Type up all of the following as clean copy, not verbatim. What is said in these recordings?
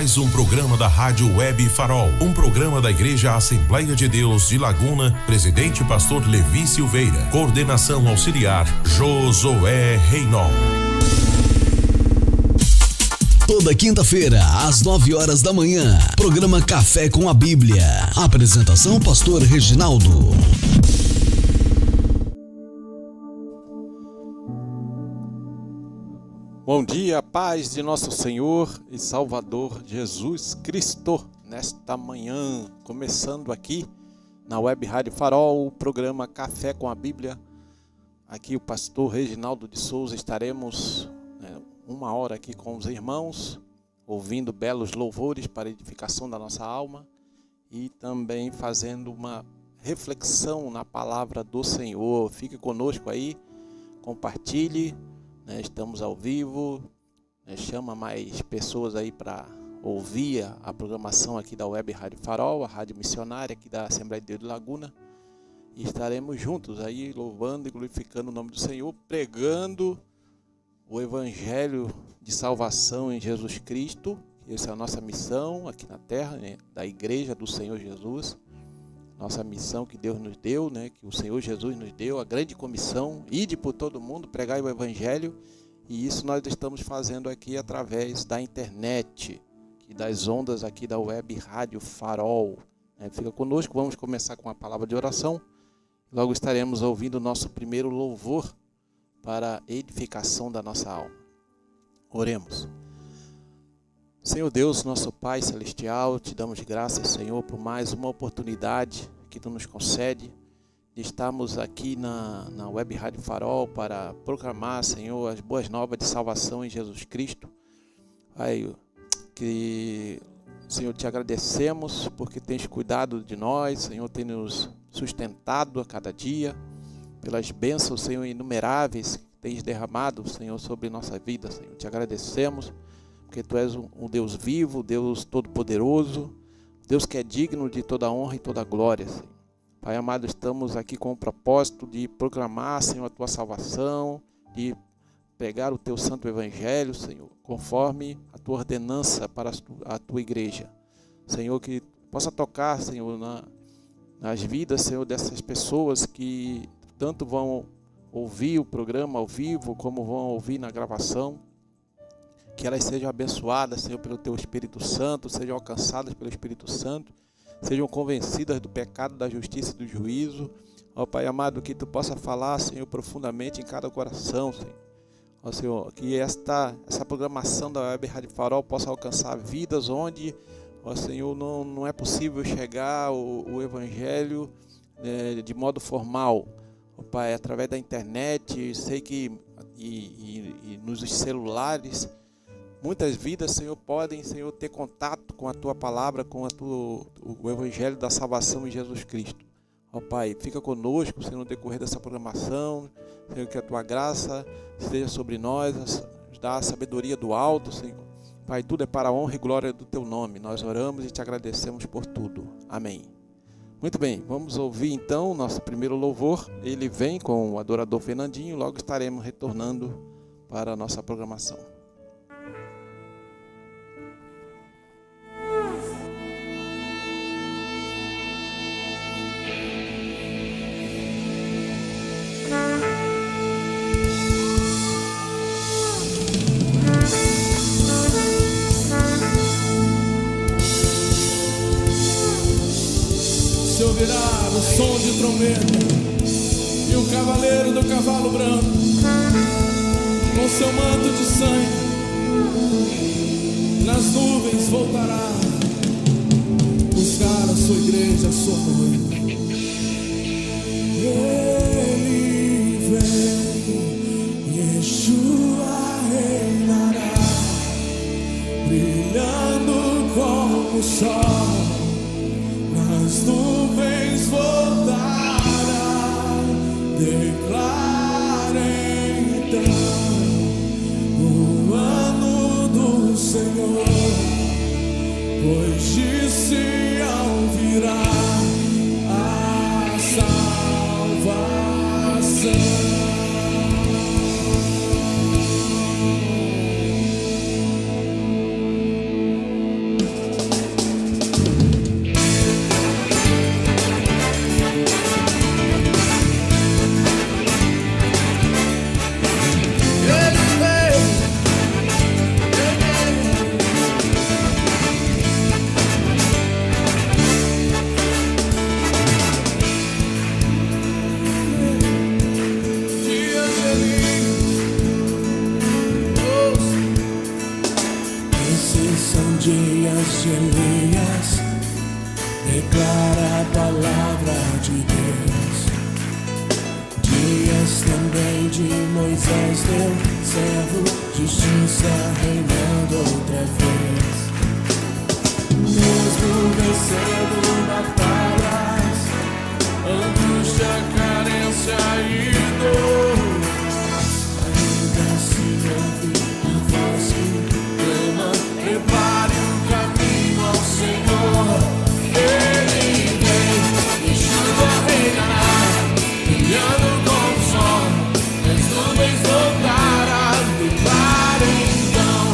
mais um programa da Rádio Web Farol, um programa da Igreja Assembleia de Deus de Laguna, presidente pastor Levi Silveira, coordenação auxiliar Josué Reinol. Toda quinta-feira, às 9 horas da manhã, programa Café com a Bíblia. Apresentação pastor Reginaldo. Bom dia, paz de nosso Senhor e Salvador Jesus Cristo. Nesta manhã, começando aqui na Web Rádio Farol, o programa Café com a Bíblia. Aqui o pastor Reginaldo de Souza, estaremos uma hora aqui com os irmãos, ouvindo belos louvores para a edificação da nossa alma e também fazendo uma reflexão na palavra do Senhor. Fique conosco aí, compartilhe. Estamos ao vivo, chama mais pessoas aí para ouvir a programação aqui da Web Rádio Farol, a rádio missionária aqui da Assembleia de Deus de Laguna, e estaremos juntos aí louvando e glorificando o nome do Senhor, pregando o Evangelho de salvação em Jesus Cristo. Essa é a nossa missão aqui na terra, da Igreja do Senhor Jesus. Nossa missão que Deus nos deu, que o Senhor Jesus nos deu, a grande comissão, ide por todo mundo, pregai o Evangelho, e isso nós estamos fazendo aqui através da internet, e das ondas aqui da Web Rádio Farol. Fica conosco, vamos começar com a palavra de oração, logo estaremos ouvindo o nosso primeiro louvor para a edificação da nossa alma. Oremos. Senhor Deus, nosso Pai Celestial, te damos graças, Senhor, por mais uma oportunidade que Tu nos concede de estarmos aqui na Web Rádio Farol para proclamar, Senhor, as boas novas de salvação em Jesus Cristo. Pai, que, Senhor, te agradecemos porque tens cuidado de nós, Senhor, tem nos sustentado a cada dia, pelas bênçãos, Senhor, inumeráveis que tens derramado, Senhor, sobre nossa vida, Senhor. Te agradecemos porque Tu és um Deus vivo, Deus todo-poderoso, Deus que é digno de toda honra e toda glória, Senhor. Pai amado, estamos aqui com o propósito de proclamar, Senhor, a Tua salvação, de pregar o Teu santo Evangelho, Senhor, conforme a Tua ordenança para a Tua igreja. Senhor, que possa tocar, Senhor, nas vidas, Senhor, dessas pessoas que tanto vão ouvir o programa ao vivo, como vão ouvir na gravação. Que elas sejam abençoadas, Senhor, pelo Teu Espírito Santo, sejam alcançadas pelo Espírito Santo, sejam convencidas do pecado, da justiça e do juízo. Ó Pai amado, que Tu possa falar, Senhor, profundamente em cada coração, Senhor. Ó Senhor, que essa programação da Web Rádio Farol possa alcançar vidas onde, ó Senhor, não é possível chegar o Evangelho de modo formal. Ó Pai, através da internet, sei que e nos celulares, muitas vidas, Senhor, podem, Senhor, ter contato com a Tua palavra, com o Evangelho da salvação em Jesus Cristo. Ó Pai, fica conosco, Senhor, no decorrer dessa programação, Senhor, que a Tua graça esteja sobre nós, dá a sabedoria do alto, Senhor. Pai, tudo é para a honra e glória do Teu nome. Nós oramos e Te agradecemos por tudo. Amém. Muito bem, vamos ouvir então o nosso primeiro louvor. Ele vem com o adorador Fernandinho, logo estaremos retornando para a nossa programação. Se ouvirá o som de trombeta e o cavaleiro do cavalo branco, com seu manto de sangue, nas nuvens voltará buscar a sua igreja, a sua noiva. Ele vem, Yeshua reinará, brilhando como o sol. As nuvens voltarão, declara então o ano do Senhor, pois de Sião virá a salvação. declara a palavra de Deus. Dias também de Moisés, teu servo, justiça reinando outra vez. Mesmo vencendo batalhas, angústia, carência e dor, ainda se ouve a voz que clama: prepare o caminho ao Senhor. Ele vem, Yeshua reinará, brilhando como o sol, as nuvens voltarão. Declare então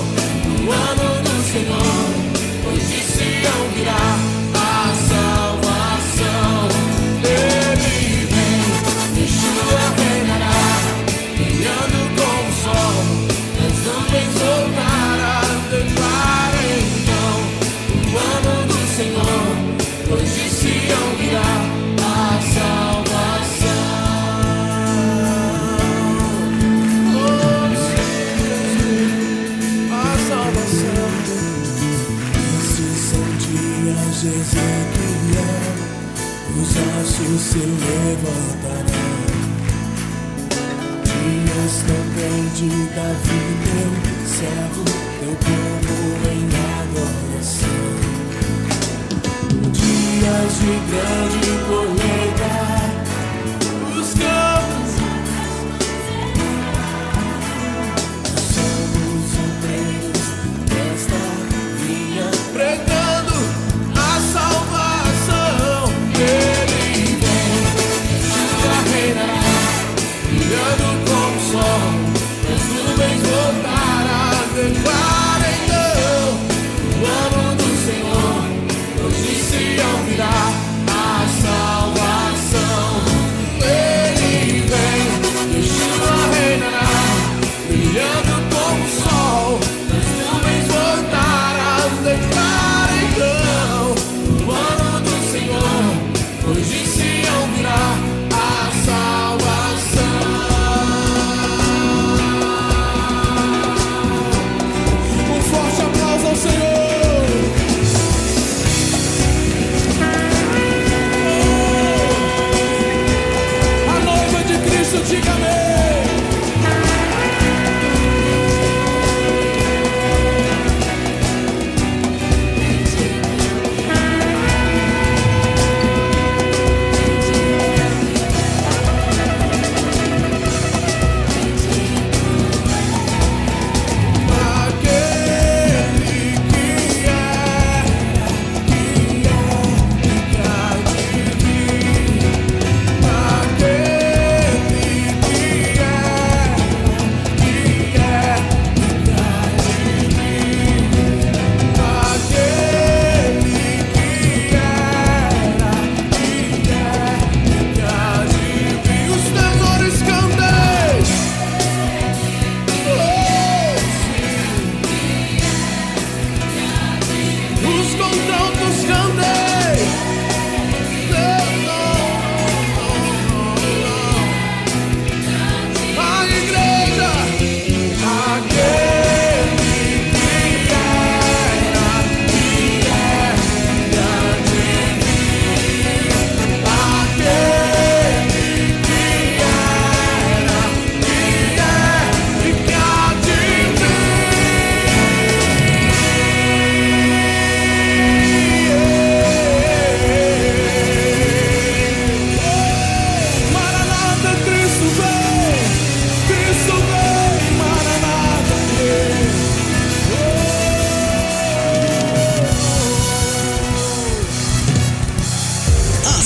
o ano do Senhor, pois de Sião virá a salvação. Ele vem, Yeshua reinará, brilhando como o sol, as nuvens voltarão. Declare então o ano do Senhor, pois de Sião virá a salvação. A salvação. Esses são dias de Ezequiel, os ossos se levantarão. Dias também de Davi, teu servo, teu povo em adoração. Dias de grande colheita, os campos somos obreiros desta vinha, pregando a salvação. Ele vem, Yeshua reinará, brilhando como o sol, as nuvens voltarão. Declara então o ano do Senhor, pois de Sião virá a salvação. Ele vem, Yeshua reinará, brilhando como o sol, as nuvens voltarão. Declara então o ano do Senhor, pois de Sião virá a salvação. Um forte aplauso ao Senhor. A noiva de Cristo, diga amém.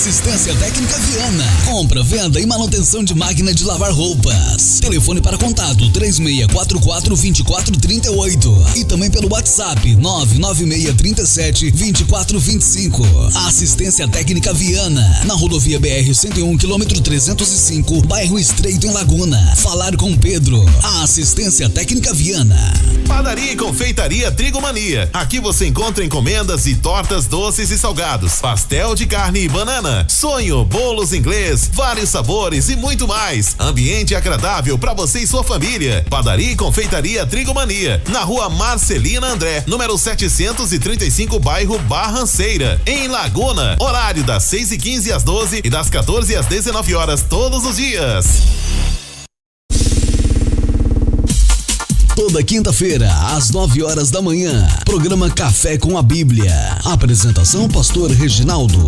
Assistência Técnica Viana. Compra, venda e manutenção de máquina de lavar roupas. Telefone para contato 3644-2438 e também pelo WhatsApp 99637-2425. Assistência Técnica Viana, na rodovia BR-101, quilômetro 305, bairro Estreito, em Laguna. Falar com Pedro. A Assistência Técnica Viana. Padaria e Confeitaria Trigo Mania. Aqui você encontra encomendas e tortas doces e salgados, pastel de carne e banana. Laguna. Sonho, bolos inglês, vários sabores e muito mais. Ambiente agradável para você e sua família. Padaria e confeitaria Trigomania, na rua Marcelina André, número 735, bairro Barranceira, em Laguna. Horário das 6h15 às 12 e das 14 às 19 horas todos os dias. Toda quinta-feira, às 9 horas da manhã, programa Café com a Bíblia. Apresentação, pastor Reginaldo.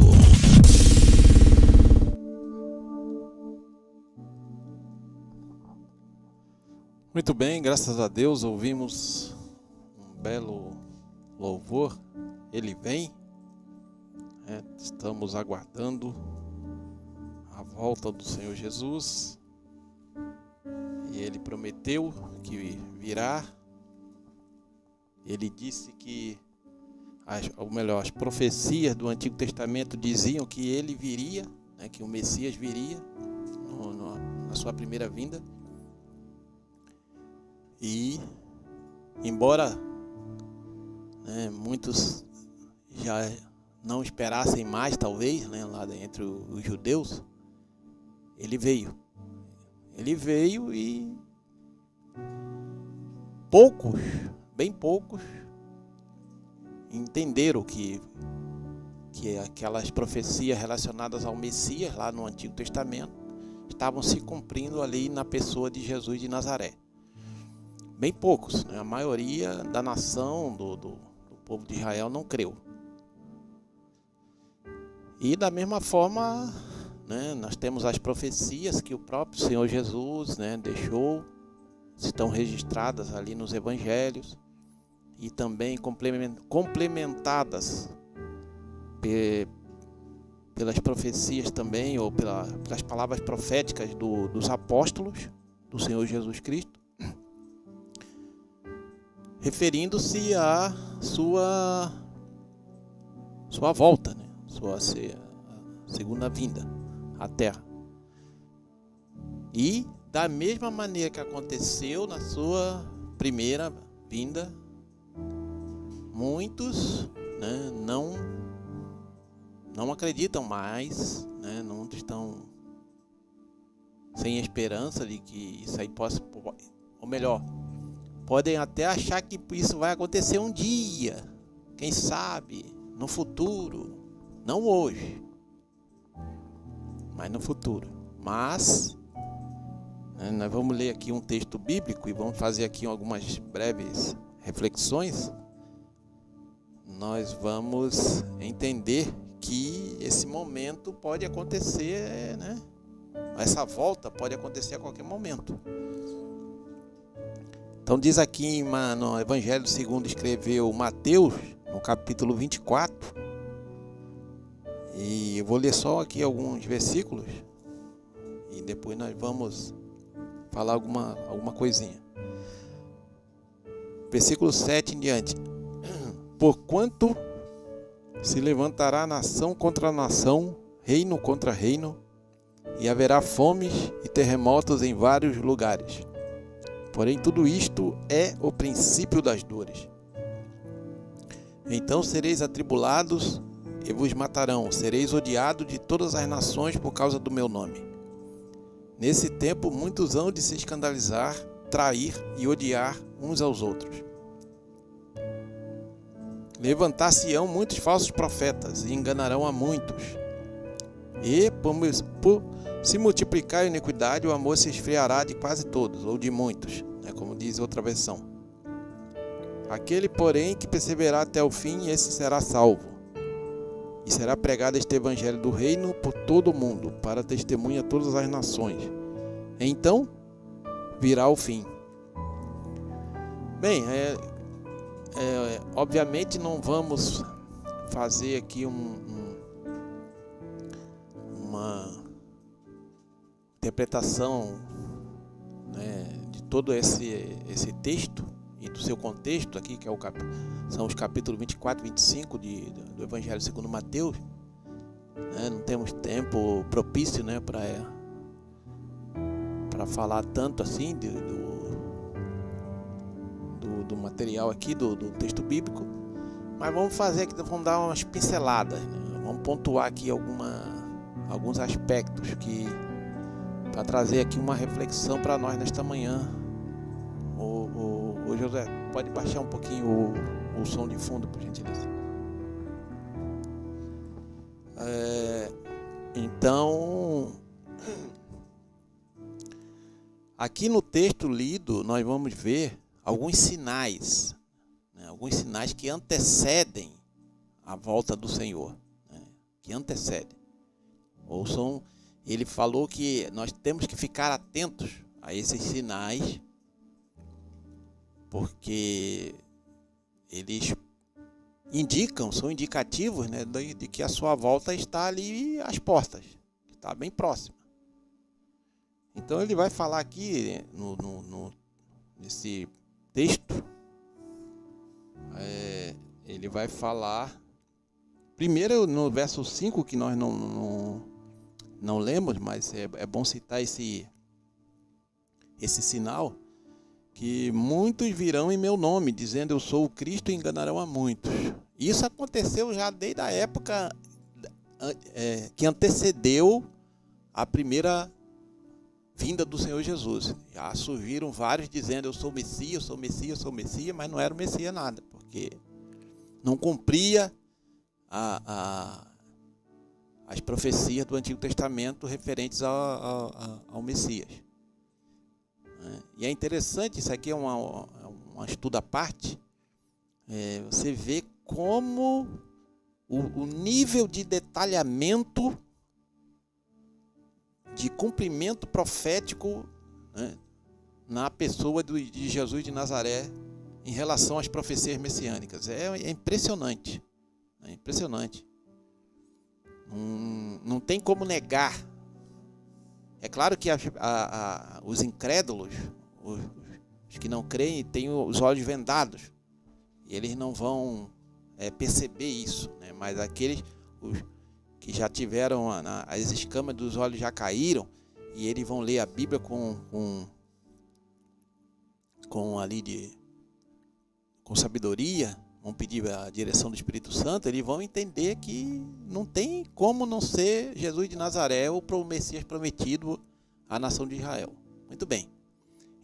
Muito bem, graças a Deus, ouvimos um belo louvor. Ele vem. Estamos aguardando a volta do Senhor Jesus. E Ele prometeu que virá. Ele disse que, as profecias do Antigo Testamento diziam que Ele viria, que o Messias viria na sua primeira vinda. E, embora muitos já não esperassem mais, talvez, lá entre os judeus, Ele veio. Ele veio e poucos, bem poucos, entenderam que aquelas profecias relacionadas ao Messias lá no Antigo Testamento estavam se cumprindo ali na pessoa de Jesus de Nazaré. Bem poucos, a maioria da nação, do povo de Israel não creu. E da mesma forma, nós temos as profecias que o próprio Senhor Jesus deixou, estão registradas ali nos evangelhos e também complementadas pelas profecias também, ou pelas palavras proféticas dos apóstolos do Senhor Jesus Cristo, referindo-se à sua volta, sua segunda vinda à Terra. E da mesma maneira que aconteceu na sua primeira vinda, muitos não acreditam mais, não estão sem esperança de que isso aí possa, ou melhor, podem até achar que isso vai acontecer um dia, quem sabe, no futuro, não hoje, mas no futuro. Mas nós vamos ler aqui um texto bíblico e vamos fazer aqui algumas breves reflexões. Nós vamos entender que esse momento pode acontecer, essa volta pode acontecer a qualquer momento. Então diz aqui no Evangelho segundo escreveu Mateus, no capítulo 24, e eu vou ler só aqui alguns versículos e depois nós vamos falar alguma coisinha. Versículo 7 em diante. Porquanto se levantará nação contra nação, reino contra reino, e haverá fomes e terremotos em vários lugares. Porém, tudo isto é o princípio das dores. Então sereis atribulados e vos matarão, sereis odiados de todas as nações por causa do meu nome. Nesse tempo, muitos hão de se escandalizar, trair e odiar uns aos outros. Levantar-se-ão muitos falsos profetas e enganarão a muitos. E, por se multiplicar a iniquidade, o amor se esfriará de quase todos, ou de muitos, como diz outra versão. Aquele, porém, que perseverar até o fim, esse será salvo. E será pregado este evangelho do reino por todo o mundo, para testemunha a todas as nações. Então, virá o fim. Bem, obviamente não vamos fazer aqui uma interpretação de todo esse texto e do seu contexto aqui, que são os capítulos 24 e 25 do Evangelho segundo Mateus. Não temos tempo propício para falar tanto assim do material aqui, do texto bíblico, mas vamos fazer aqui, vamos dar umas pinceladas, vamos pontuar aqui alguns aspectos que para trazer aqui uma reflexão para nós nesta manhã. O José, pode baixar um pouquinho o som de fundo, por gentileza. Então, aqui no texto lido, nós vamos ver alguns sinais, né? Alguns sinais que antecedem a volta do Senhor, né? Que antecedem. Ouçam, ele falou que nós temos que ficar atentos a esses sinais, porque eles são indicativos, né, de que a sua volta está ali às portas, está bem próxima. Então ele vai falar aqui nesse texto, ele vai falar, primeiro no verso 5, que nós não lemos, mas é bom citar esse sinal, que muitos virão em meu nome, dizendo eu sou o Cristo, e enganarão a muitos. Isso aconteceu já desde a época que antecedeu a primeira vinda do Senhor Jesus. Já surgiram vários dizendo eu sou Messias, eu sou Messias, eu sou Messias, mas não era o Messias nada, porque não cumpria as profecias do Antigo Testamento referentes ao Messias. E é interessante, isso aqui é um estudo à parte, você vê como o nível de detalhamento, de cumprimento profético, né, na pessoa de Jesus de Nazaré em relação às profecias messiânicas. É impressionante. É impressionante. Não tem como negar. É claro que os incrédulos, os que não creem, têm os olhos vendados. E eles não vão perceber isso, né? Mas aqueles que já tiveram, as escamas dos olhos já caíram, e eles vão ler a Bíblia com sabedoria, vão pedir a direção do Espírito Santo, eles vão entender que não tem como não ser Jesus de Nazaré, o Messias prometido à nação de Israel. Muito bem.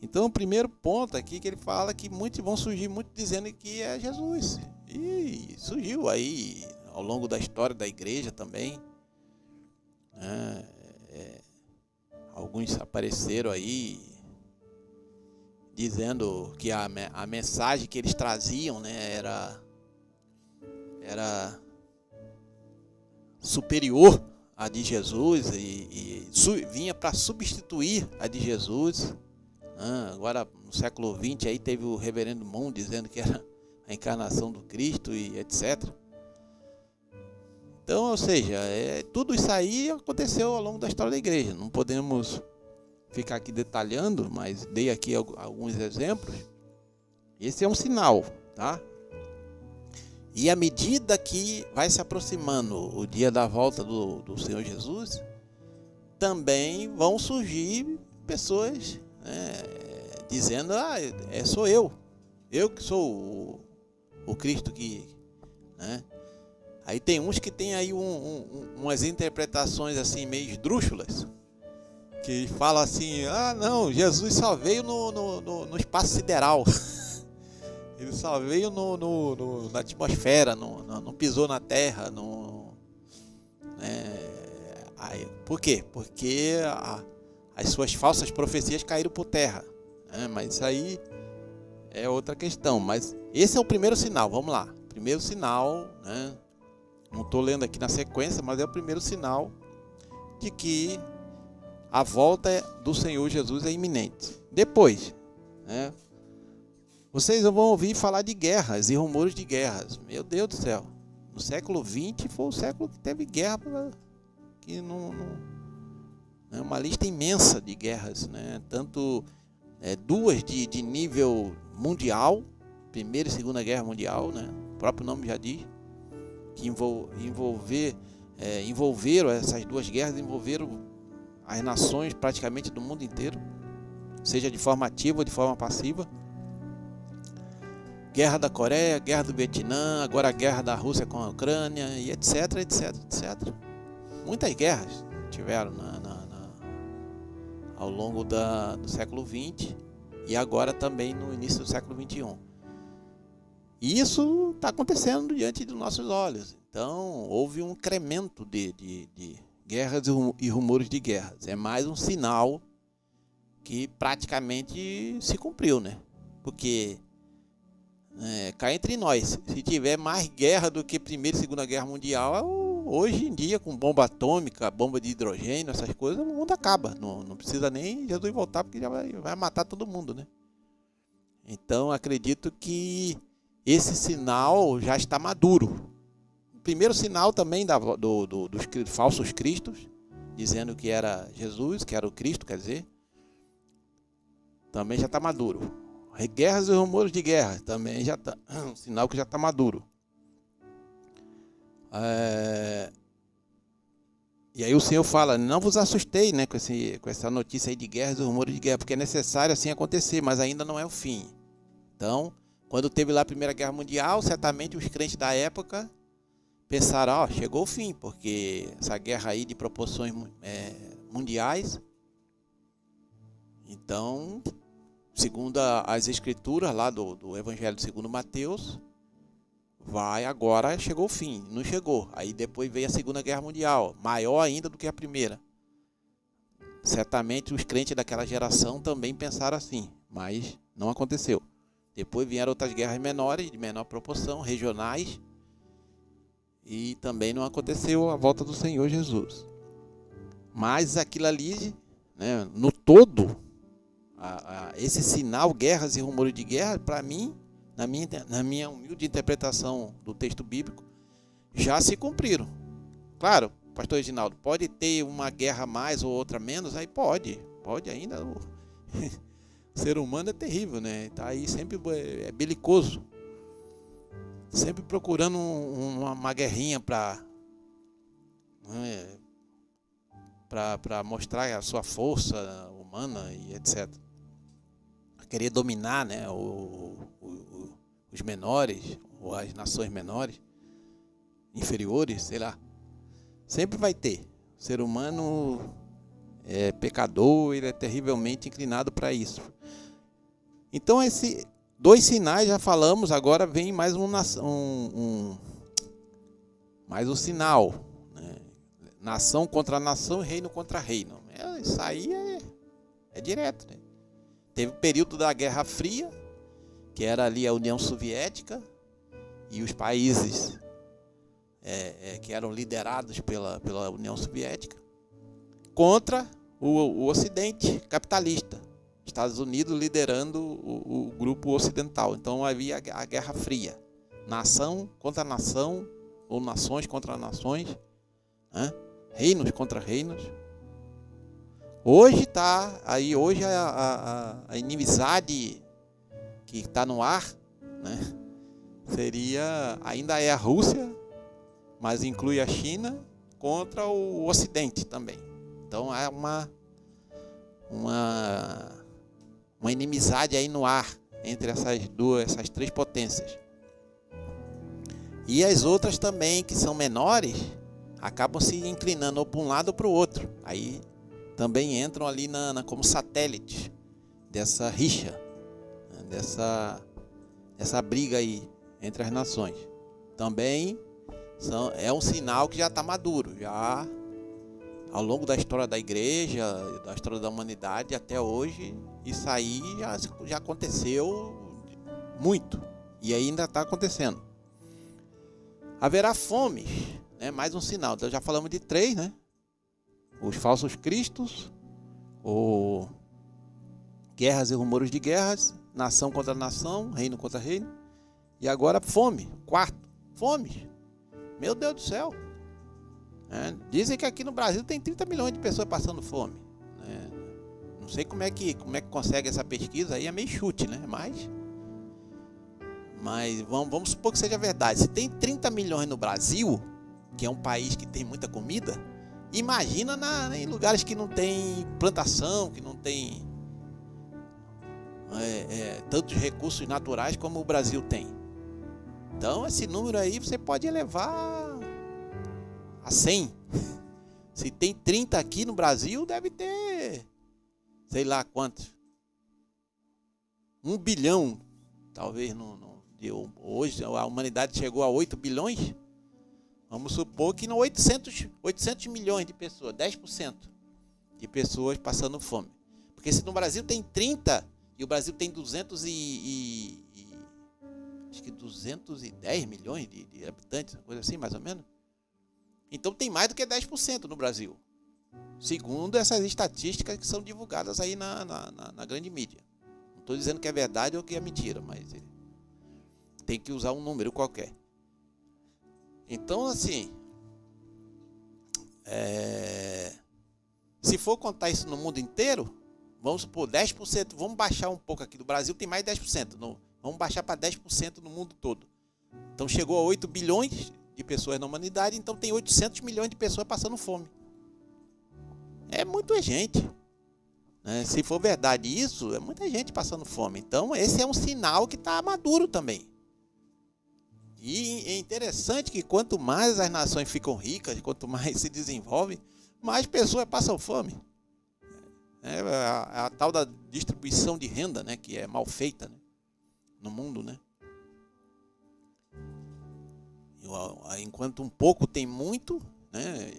Então, o primeiro ponto aqui que ele fala que vão surgir muitos dizendo que é Jesus. E surgiu aí ao longo da história da igreja também. Alguns apareceram aí dizendo que a mensagem que eles traziam, né, era superior à de Jesus e vinha para substituir a de Jesus. Agora, no século XX, aí teve o reverendo Moon dizendo que era a encarnação do Cristo e etc. Então, ou seja, tudo isso aí aconteceu ao longo da história da igreja. Não podemos ficar aqui detalhando, mas dei aqui alguns exemplos. Esse é um sinal, tá? E à medida que vai se aproximando o dia da volta do Senhor Jesus, também vão surgir pessoas, dizendo, sou eu que sou o Cristo que, né? Aí tem uns que tem aí umas interpretações assim meio esdrúxulas, que falam assim, não, Jesus só veio no espaço sideral. Ele só veio na atmosfera, não pisou na terra. Por quê? Porque as suas falsas profecias caíram por terra. Mas isso aí é outra questão. Mas esse é o primeiro sinal, vamos lá. Primeiro sinal, né? Não estou lendo aqui na sequência, mas é o primeiro sinal de que a volta do Senhor Jesus é iminente. Depois, né, vocês vão ouvir falar de guerras e rumores de guerras. Meu Deus do céu. No século XX foi o século que teve guerra, que é uma lista imensa de guerras, né? Tanto duas de nível mundial, Primeira e Segunda Guerra Mundial, né? O próprio nome já diz, que envolveram essas duas guerras, envolveram as nações praticamente do mundo inteiro, seja de forma ativa ou de forma passiva. Guerra da Coreia, guerra do Vietnã, agora a guerra da Rússia com a Ucrânia, e etc, etc, etc. Muitas guerras, tiveram ao longo do século XX e agora também no início do século XXI. E isso está acontecendo diante dos nossos olhos. Então, houve um incremento de guerras e rumores de guerras. É mais um sinal que praticamente se cumpriu, né? Porque, cá entre nós, se tiver mais guerra do que Primeira e Segunda Guerra Mundial, hoje em dia, com bomba atômica, bomba de hidrogênio, essas coisas, o mundo acaba. Não precisa nem Jesus voltar, porque já vai matar todo mundo, né? Então, acredito que esse sinal já está maduro. O primeiro sinal também dos falsos cristos, dizendo que era Jesus, que era o Cristo, quer dizer, também já está maduro. Guerras e rumores de guerra, também já está, um sinal que já está maduro. E aí o Senhor fala, não vos assustei, né, com essa notícia aí de guerras e rumores de guerra, porque é necessário assim acontecer, mas ainda não é o fim. Então, quando teve lá a Primeira Guerra Mundial, certamente os crentes da época pensaram, chegou o fim, porque essa guerra aí de proporções mundiais. Então, segundo as escrituras lá do Evangelho segundo Mateus, agora chegou o fim. Não chegou. Aí depois veio a Segunda Guerra Mundial, maior ainda do que a primeira. Certamente os crentes daquela geração também pensaram assim, mas não aconteceu. Depois vieram outras guerras menores, de menor proporção, regionais, e também não aconteceu a volta do Senhor Jesus. Mas aquilo ali, né, no todo, esse sinal, guerras e rumores de guerra, para mim, na minha humilde interpretação do texto bíblico, já se cumpriram. Claro, pastor Reginaldo, pode ter uma guerra mais ou outra menos? Aí pode ainda. O ser humano é terrível, né? Tá aí sempre belicoso, sempre procurando uma guerrinha para mostrar a sua força humana e etc. Querer dominar, né, os menores, ou as nações menores, inferiores, sei lá. Sempre vai ter. O ser humano é pecador, ele é terrivelmente inclinado para isso. Então, esses dois sinais já falamos, agora vem mais mais um sinal, né? Nação contra nação, reino contra reino. Isso aí é direto, né? Teve o período da Guerra Fria, que era ali a União Soviética e os países que eram liderados pela União Soviética, contra o Ocidente capitalista, Estados Unidos liderando o grupo ocidental. Então havia a Guerra Fria, nação contra nação, ou nações contra nações, né? Reinos contra reinos. Hoje a inimizade que está no ar, né, ainda é a Rússia, mas inclui a China contra o Ocidente também. Então há uma inimizade aí no ar entre essas três potências. E as outras também, que são menores, acabam se inclinando ou para um lado ou para o outro. Aí também entram ali como satélites dessa rixa, né, dessa briga aí entre as nações. Também é um sinal que já está maduro, já ao longo da história da igreja, da história da humanidade até hoje. Isso aí já aconteceu muito e ainda está acontecendo. Haverá fome, né? Mais um sinal. Então já falamos de 3, né? Os falsos cristos, guerras e rumores de guerras, nação contra nação, reino contra reino. E agora fome, 4, fome. Meu Deus do céu. Dizem que aqui no Brasil tem 30 milhões de pessoas passando fome. Não sei como é que consegue essa pesquisa aí, é meio chute, né? Mas vamos supor que seja verdade. Se tem 30 milhões no Brasil, que é um país que tem muita comida, imagina em lugares que não tem plantação, que não tem tantos recursos naturais como o Brasil tem. Então esse número aí você pode elevar a 100, Se tem 30 aqui no Brasil, deve ter, sei lá quantos. 1 bilhão, talvez, hoje a humanidade chegou a 8 bilhões. Vamos supor que no 800 milhões de pessoas, 10% de pessoas passando fome. Porque se no Brasil tem 30 e o Brasil tem 210 milhões de habitantes, coisa assim, mais ou menos. Então tem mais do que 10% no Brasil, segundo essas estatísticas que são divulgadas aí na grande mídia. Não estou dizendo que é verdade ou que é mentira, mas tem que usar um número qualquer. Então, assim, se for contar isso no mundo inteiro, vamos supor 10%, vamos baixar um pouco aqui do Brasil, tem mais 10%, vamos baixar para 10% no mundo todo. Então chegou a 8 bilhões de pessoas na humanidade, então tem 800 milhões de pessoas passando fome. É muita gente, né? Se for verdade isso, é muita gente passando fome. Então esse é um sinal que está maduro também. E é interessante que quanto mais as nações ficam ricas, quanto mais se desenvolvem, mais pessoas passam fome. É a tal da distribuição de renda, né, que é mal feita, né, no mundo, né? Enquanto um pouco tem muito, né,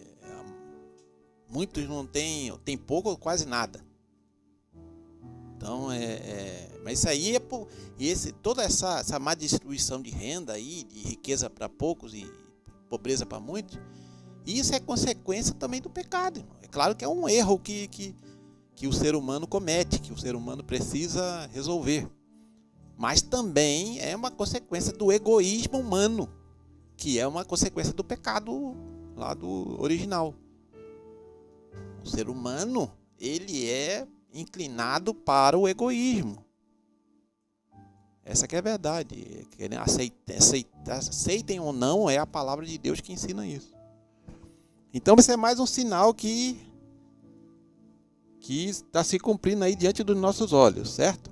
muitos não tem pouco ou quase nada. Então mas isso aí toda essa má distribuição de renda aí, de riqueza para poucos e pobreza para muitos, isso é consequência também do pecado, irmão. É claro que é um erro que o ser humano comete, que o ser humano precisa resolver. Mas também é uma consequência do egoísmo humano, que é uma consequência do pecado lá do original. O ser humano, ele é inclinado para o egoísmo. Essa que é a verdade. Aceitem ou não, é a palavra de Deus que ensina isso. Então esse é mais um sinal que está se cumprindo aí diante dos nossos olhos, certo?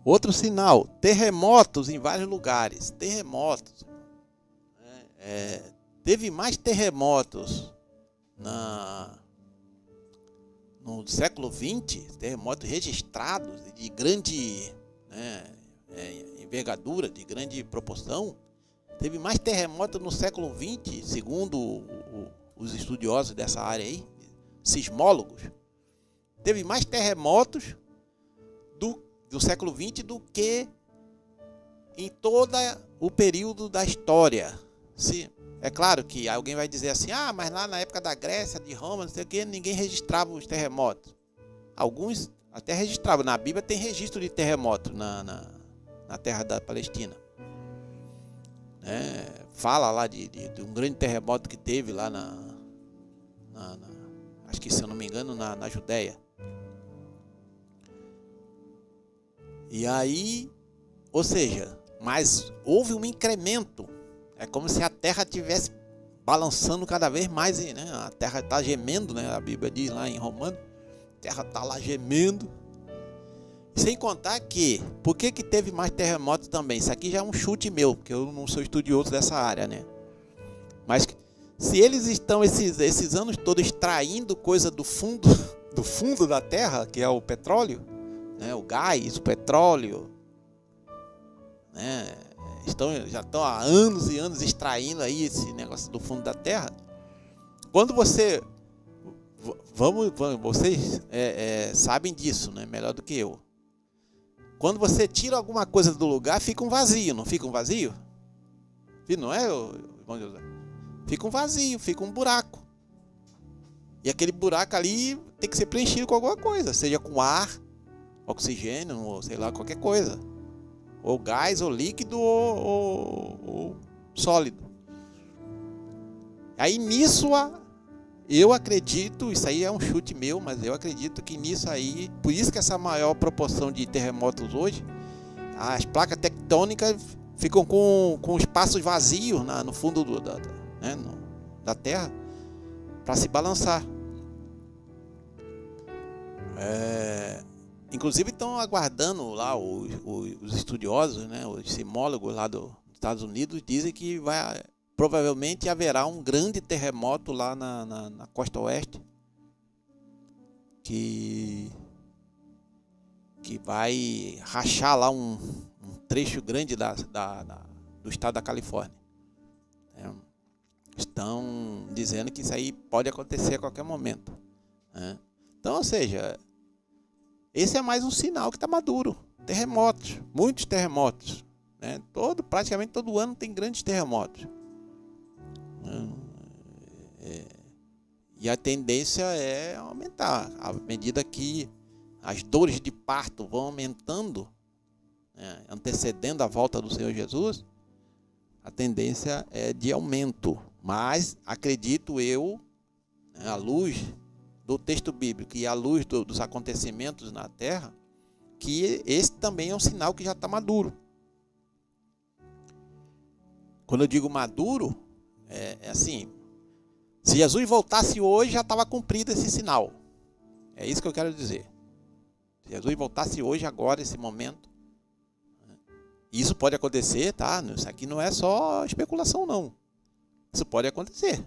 Outro sinal, terremotos em vários lugares. Terremotos. Teve mais terremotos no século XX, terremotos registrados de grande, envergadura, de grande proporção. Teve mais terremotos no século XX, segundo os estudiosos dessa área aí, sismólogos. Teve mais terremotos do século XX do que em todo o período da história. É claro que alguém vai dizer assim, mas lá na época da Grécia, de Roma, não sei o que, ninguém registrava os terremotos. Alguns até registravam. Na Bíblia tem registro de terremoto na terra da Palestina. Fala lá de um grande terremoto que teve lá acho que, se eu não me engano, na Judéia. E aí, ou seja, mas houve um incremento. É como se a terra estivesse balançando cada vez mais, né? A terra está gemendo, né? A Bíblia diz lá em Romanos, a terra está lá gemendo. Sem contar que, por que teve mais terremotos também? Isso aqui já é um chute meu, porque eu não sou estudioso dessa área, né? Mas se eles estão esses anos todos extraindo coisa do fundo da terra, que é o petróleo, né? O gás, o petróleo, né? Já estão há anos e anos extraindo aí esse negócio do fundo da terra. Quando vocês sabem disso, né? Melhor do que eu. Quando você tira alguma coisa do lugar, fica um vazio, não fica um vazio? Não é, irmão José? Fica um vazio, fica um buraco. E aquele buraco ali tem que ser preenchido com alguma coisa, seja com ar, oxigênio, ou sei lá, qualquer coisa. Ou gás, ou líquido, ou sólido. Aí nisso, eu acredito, isso aí é um chute meu, mas eu acredito que nisso aí, por isso que essa maior proporção de terremotos hoje, as placas tectônicas ficam com espaços vazios no fundo da terra, para se balançar. Inclusive estão aguardando lá os estudiosos, né, os sismólogos lá dos Estados Unidos, dizem que provavelmente haverá um grande terremoto lá na costa oeste, que vai rachar lá um trecho grande do estado da Califórnia. Estão dizendo que isso aí pode acontecer a qualquer momento. Então, ou seja, esse é mais um sinal que está maduro. Terremotos, muitos terremotos. Praticamente todo ano tem grandes terremotos. E a tendência é aumentar. À medida que as dores de parto vão aumentando, antecedendo a volta do Senhor Jesus, a tendência é de aumento. Mas acredito eu, à luz do texto bíblico e à luz dos acontecimentos na terra, que esse também é um sinal que já está maduro. Quando eu digo maduro, é assim, se Jesus voltasse hoje, já estava cumprido esse sinal. É isso que eu quero dizer. Se Jesus voltasse hoje, agora, esse momento, isso pode acontecer, tá? Isso aqui não é só especulação, não. Isso pode acontecer.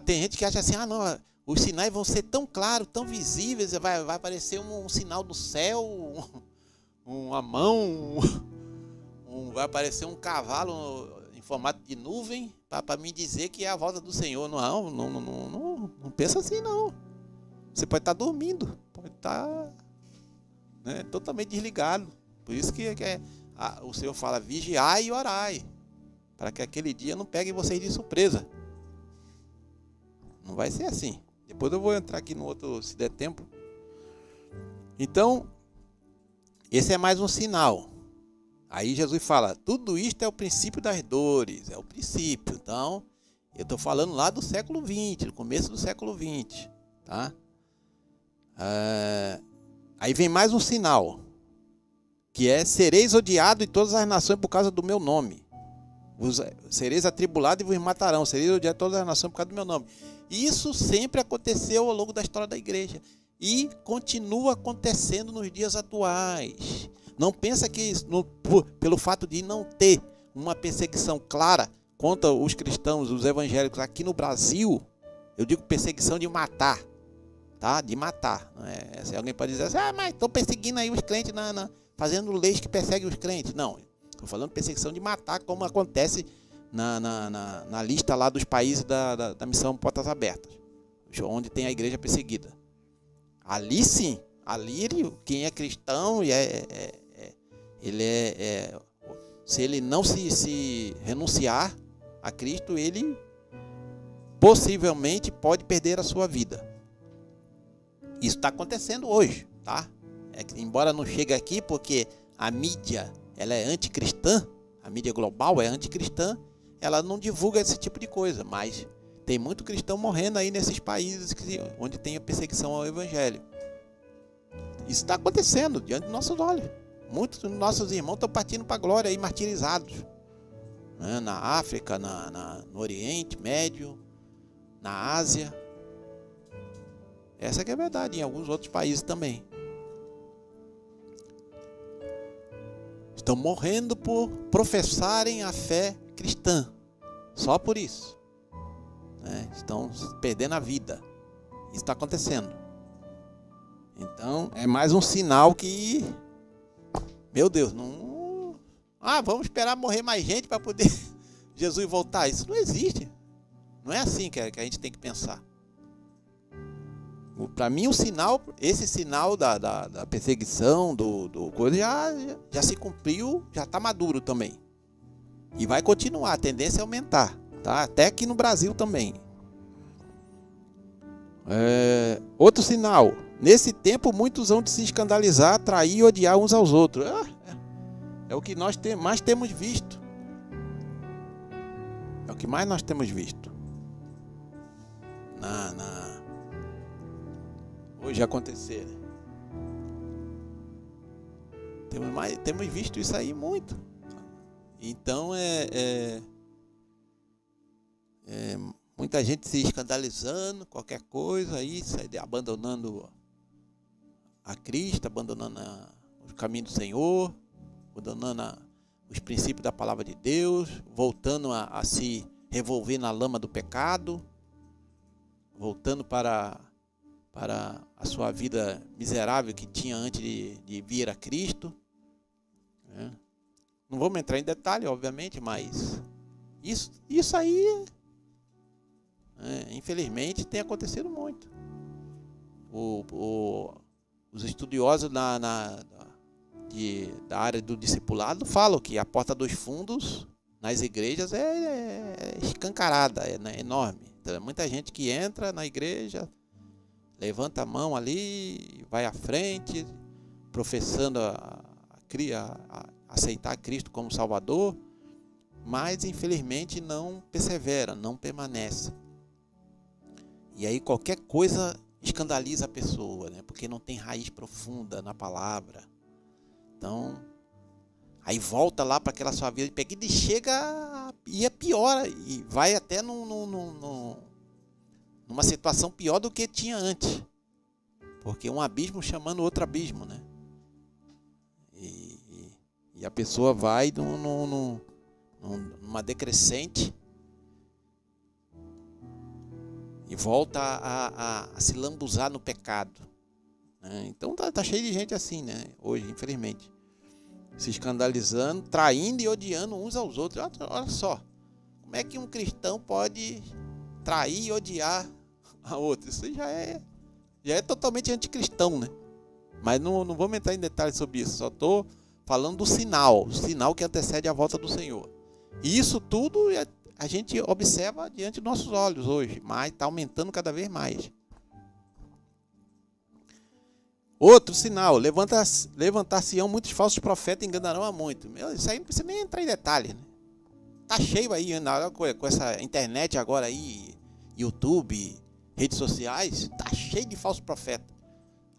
Tem gente que acha assim, não, os sinais vão ser tão claros, tão visíveis, vai aparecer um sinal do céu, uma mão, vai aparecer um cavalo em formato de nuvem para me dizer que é a volta do Senhor. Não pensa assim, não. Você pode estar dormindo, pode estar totalmente desligado. Por isso que o Senhor fala, vigiai e orai, para que aquele dia não pegue vocês de surpresa. Não vai ser assim. Depois eu vou entrar aqui no outro, se der tempo. Então, esse é mais um sinal. Aí Jesus fala, tudo isto é o princípio das dores, é o princípio. Então, eu estou falando lá do século XX, do começo do século XX, tá? Aí vem mais um sinal, que é, sereis odiados em todas as nações por causa do meu nome. Sereis atribulados e vos matarão, sereis odiados em todas as nações por causa do meu nome. Isso sempre aconteceu ao longo da história da igreja e continua acontecendo nos dias atuais. Não pensa que pelo fato de não ter uma perseguição clara contra os cristãos, os evangélicos aqui no Brasil, eu digo perseguição de matar, tá? De matar. Se alguém pode dizer assim, mas estão perseguindo aí os crentes, fazendo leis que perseguem os crentes. Não, estou falando perseguição de matar, como acontece na lista lá dos países da missão Portas Abertas, onde tem a igreja perseguida. Ali sim, quem é cristão, se ele não se renunciar a Cristo, ele possivelmente pode perder a sua vida. Isso está acontecendo hoje, tá? Embora não chegue aqui, porque a mídia ela é anticristã, a mídia global é anticristã, ela não divulga esse tipo de coisa, mas tem muito cristão morrendo aí nesses países onde tem a perseguição ao evangelho. Isso está acontecendo diante dos nossos olhos. Muitos dos nossos irmãos estão partindo para a glória aí, martirizados, na África, no Oriente Médio, na Ásia. Essa que é a verdade, em alguns outros países também. Estão morrendo por professarem a fé cristã. Só por isso. Estão perdendo a vida. Isso está acontecendo. Então, é mais um sinal que... Meu Deus, não... vamos esperar morrer mais gente para poder Jesus voltar. Isso não existe. Não é assim que a gente tem que pensar. Para mim, esse sinal da perseguição, do coisa, já se cumpriu, já está maduro também. E vai continuar, a tendência é aumentar, tá? Até aqui no Brasil também. Outro sinal, nesse tempo muitos vão se escandalizar, trair e odiar uns aos outros. É o que nós mais temos visto. É o que mais nós temos visto. Hoje acontecer. Temos visto isso aí muito. Então muita gente se escandalizando, qualquer coisa aí, abandonando a Cristo, abandonando o caminho do Senhor, abandonando os princípios da palavra de Deus, voltando a se revolver na lama do pecado, voltando para a sua vida miserável que tinha antes de vir a Cristo. Não vamos entrar em detalhe, obviamente, mas isso aí, infelizmente, tem acontecido muito. Os estudiosos da área do discipulado falam que a porta dos fundos nas igrejas é escancarada, é enorme. Então, muita gente que entra na igreja, levanta a mão ali, vai à frente, professando a aceitar Cristo como Salvador, mas infelizmente não persevera, não permanece. E aí qualquer coisa escandaliza a pessoa, né? Porque não tem raiz profunda na palavra. Então, aí volta lá para aquela sua vida de pecado e chega e é pior, e vai até numa situação pior do que tinha antes. Porque um abismo chamando outro abismo, né? E a pessoa vai numa decrescente e volta a se lambuzar no pecado, né? Então tá cheio de gente assim, né? Hoje, infelizmente, se escandalizando, traindo e odiando uns aos outros. Olha só, como é que um cristão pode trair e odiar a outro? Isso já é totalmente anticristão, né? Mas não vamos entrar em detalhes sobre isso. Só estou falando do sinal que antecede a volta do Senhor. E isso tudo a gente observa diante dos nossos olhos hoje, mas está aumentando cada vez mais. Outro sinal: levantar-se-ão muitos falsos profetas e enganarão a muitos. Isso aí não precisa nem entrar em detalhes, né? Tá cheio aí, com essa internet agora aí, YouTube, redes sociais, tá cheio de falsos profetas.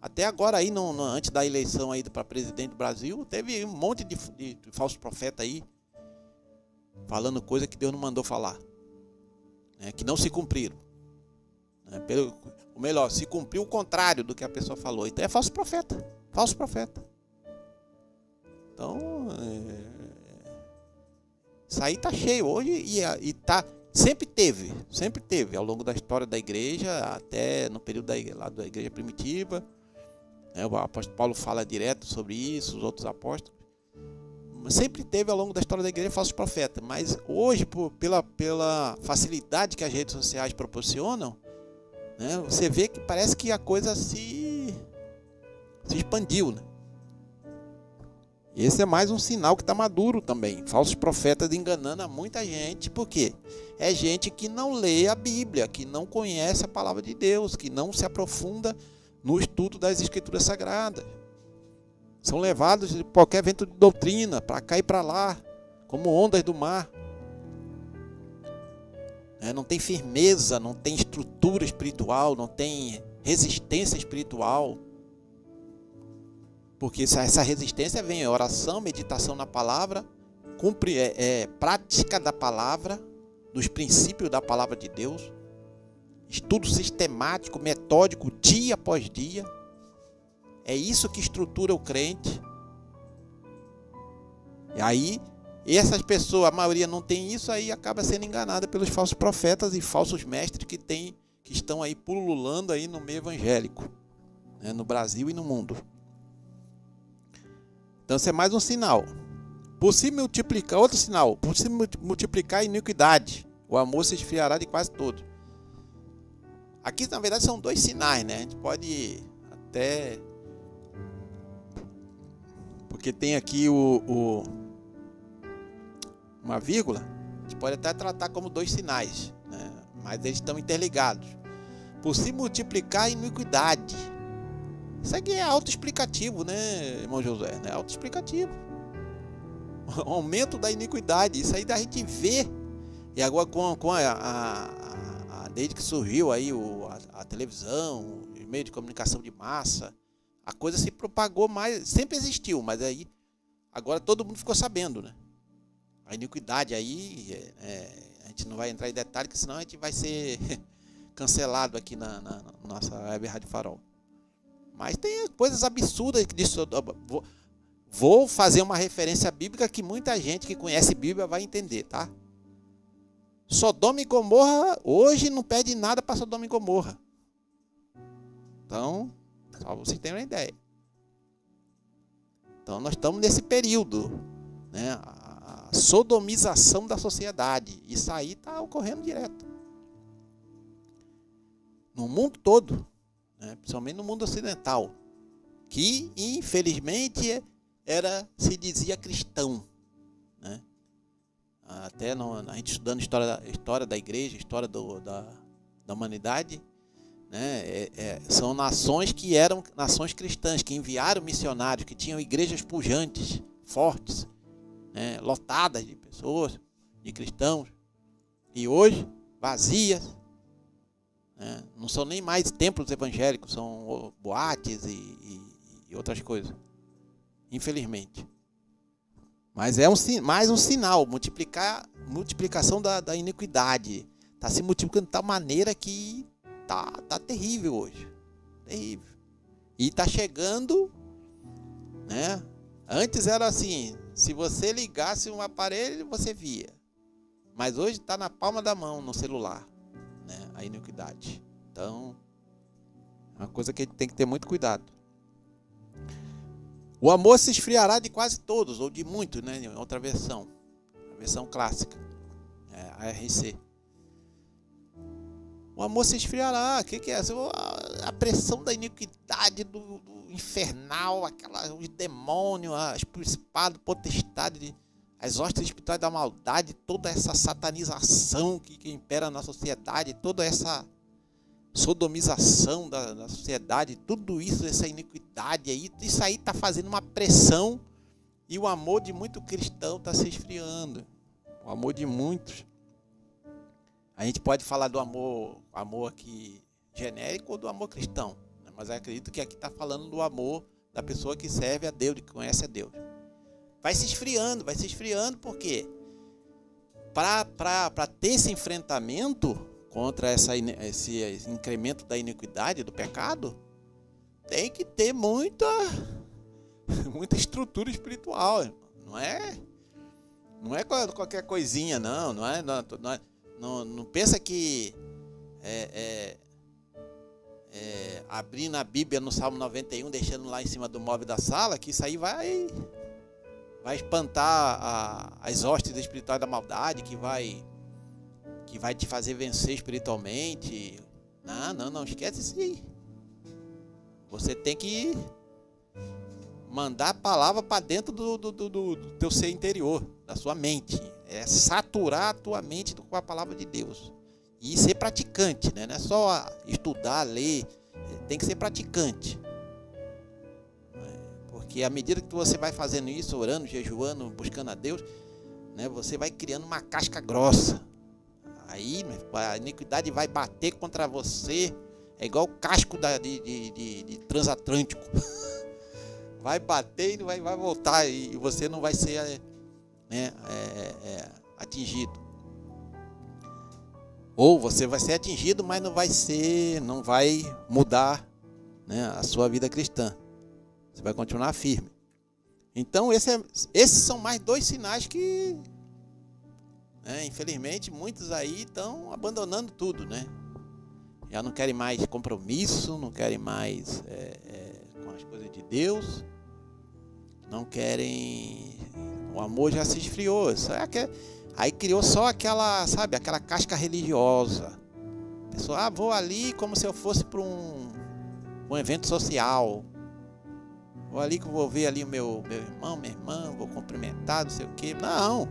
Até agora aí, antes da eleição aí para presidente do Brasil, teve um monte de falsos profetas aí, falando coisa que Deus não mandou falar, né, que não se cumpriram, né, ou melhor, se cumpriu o contrário do que a pessoa falou. Então é falso profeta. Então, isso aí tá cheio hoje e tá, sempre teve ao longo da história da igreja, até no período da igreja primitiva. O apóstolo Paulo fala direto sobre isso, os outros apóstolos. Sempre teve ao longo da história da igreja falsos profetas, mas hoje, pela facilidade que as redes sociais proporcionam, né, você vê que parece que a coisa se expandiu, né? Esse é mais um sinal que está maduro também. Falsos profetas enganando a muita gente. Por quê? É gente que não lê a Bíblia, que não conhece a palavra de Deus, que não se aprofunda no estudo das Escrituras Sagradas. São levados de qualquer vento de doutrina, para cá e para lá, como ondas do mar. Não tem firmeza, não tem estrutura espiritual, não tem resistência espiritual. Porque essa resistência vem em oração, meditação na palavra, prática da palavra, dos princípios da palavra de Deus, estudo sistemático, metódico, dia após dia. É isso que estrutura o crente. E aí, essas pessoas, a maioria não tem isso, aí acaba sendo enganada pelos falsos profetas e falsos mestres que estão aí pululando aí no meio evangélico, né, no Brasil e no mundo. Então, isso é mais um sinal. Por se multiplicar, outro sinal, por se multiplicar a iniquidade, o amor se esfriará de quase todo. Aqui, na verdade, são dois sinais, né? A gente pode até... Porque tem aqui uma vírgula, a gente pode até tratar como dois sinais, né? Mas eles estão interligados. Por se multiplicar a iniquidade. Isso aqui é autoexplicativo, né, irmão José? É autoexplicativo. O aumento da iniquidade, isso aí da gente vê. E agora desde que surgiu aí a televisão, os meios de comunicação de massa, a coisa se propagou mais, sempre existiu, mas aí agora todo mundo ficou sabendo, né? A iniquidade aí, a gente não vai entrar em detalhe, porque senão a gente vai ser cancelado aqui na nossa Web Rádio Farol. Mas tem coisas absurdas disso. Vou fazer uma referência bíblica que muita gente que conhece Bíblia vai entender, tá? Sodoma e Gomorra hoje não pede nada para Sodoma e Gomorra. Então, só vocês terem uma ideia. Então, nós estamos nesse período, né? A sodomização da sociedade. Isso aí está ocorrendo direto. No mundo todo, né? Principalmente no mundo ocidental, que, infelizmente, se dizia cristão, né? Até a gente estudando história da igreja, história da humanidade, né? São nações que eram nações cristãs, que enviaram missionários, que tinham igrejas pujantes, fortes, né? Lotadas de pessoas, de cristãos, e hoje vazias, né? Não são nem mais templos evangélicos, são boates e outras coisas, infelizmente. Mas é mais um sinal, multiplicação da iniquidade. Está se multiplicando de tal maneira que tá terrível hoje. Terrível. E está chegando, né? Antes era assim, se você ligasse um aparelho, você via. Mas hoje está na palma da mão, no celular, né? A iniquidade. Então, é uma coisa que a gente tem que ter muito cuidado. O amor se esfriará de quase todos, ou de muitos, né? Em outra versão, a versão clássica, a RC. O amor se esfriará. O que é isso? A pressão da iniquidade, do infernal, os demônios, as principados, potestades, as hostes espirituais da maldade, toda essa satanização que impera na sociedade, toda essa sodomização da sociedade, tudo isso, essa iniquidade aí, isso aí está fazendo uma pressão, e o amor de muito cristão está se esfriando. O amor de muitos. A gente pode falar do amor aqui genérico ou do amor cristão, né? Mas eu acredito que aqui está falando do amor da pessoa que serve a Deus, que conhece a Deus. Vai se esfriando porque para ter esse enfrentamento contra esse incremento da iniquidade, do pecado, tem que ter muita estrutura espiritual. Não é qualquer coisinha, não pensa que abrindo a Bíblia no Salmo 91, deixando lá em cima do móvel da sala, que isso aí vai espantar as hostes espirituais da maldade, que vai te fazer vencer espiritualmente. Não, esquece isso aí. Você tem que mandar a palavra para dentro do teu ser interior, da sua mente. É saturar a tua mente com a palavra de Deus. E ser praticante, né? Não é só estudar, ler, tem que ser praticante. Porque à medida que você vai fazendo isso, orando, jejuando, buscando a Deus, né, você vai criando uma casca grossa. Aí a iniquidade vai bater contra você, é igual o casco de transatlântico. Vai bater e vai voltar, e você não vai ser, né, atingido. Ou você vai ser atingido, mas não vai mudar, né, a sua vida cristã. Você vai continuar firme. Então esses são mais dois sinais que, infelizmente, muitos aí estão abandonando tudo, né? Já não querem mais compromisso, não querem mais com as coisas de Deus, não querem. O amor já se esfriou. Aí criou só aquela casca religiosa. A pessoa, vou ali como se eu fosse para um evento social. Vou ali que vou ver ali o meu irmão, minha irmã, vou cumprimentar, não sei o quê. Não.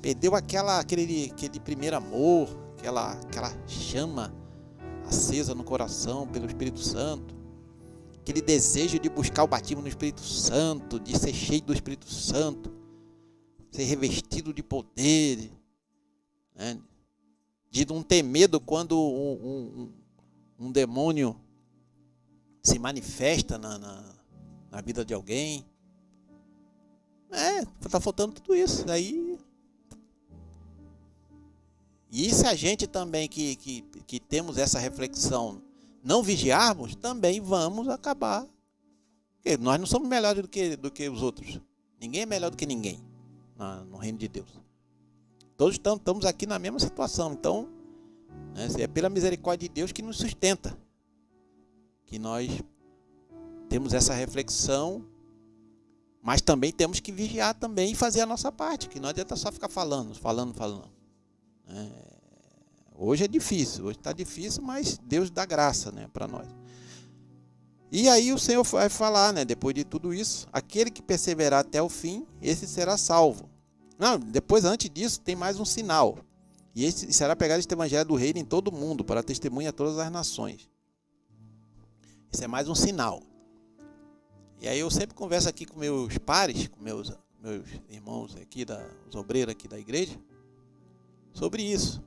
Perdeu aquele primeiro amor, aquela chama acesa no coração pelo Espírito Santo, aquele desejo de buscar o batismo no Espírito Santo, de ser cheio do Espírito Santo, ser revestido de poder, né? De não ter medo quando um demônio se manifesta na vida de alguém. Está faltando tudo isso daí. E se a gente também que temos essa reflexão não vigiarmos, também vamos acabar Porque nós não somos melhores do que os outros. Ninguém é melhor do que ninguém no reino de Deus. Todos estamos aqui na mesma situação. Então, né, é pela misericórdia de Deus que nos sustenta. Que nós temos essa reflexão, mas também temos que vigiar também e fazer a nossa parte. Que não adianta só ficar falando. Hoje é difícil, hoje está difícil, mas Deus dá graça, né, para nós. E aí o Senhor vai falar, né, depois de tudo isso, aquele que perseverar até o fim, esse será salvo. Não, depois, antes disso, tem mais um sinal. E esse será pregado este evangelho do reino em todo o mundo, para testemunha a todas as nações. Esse é mais um sinal. E aí eu sempre converso aqui com meus pares, com meus irmãos aqui, os obreiros aqui da igreja, sobre isso.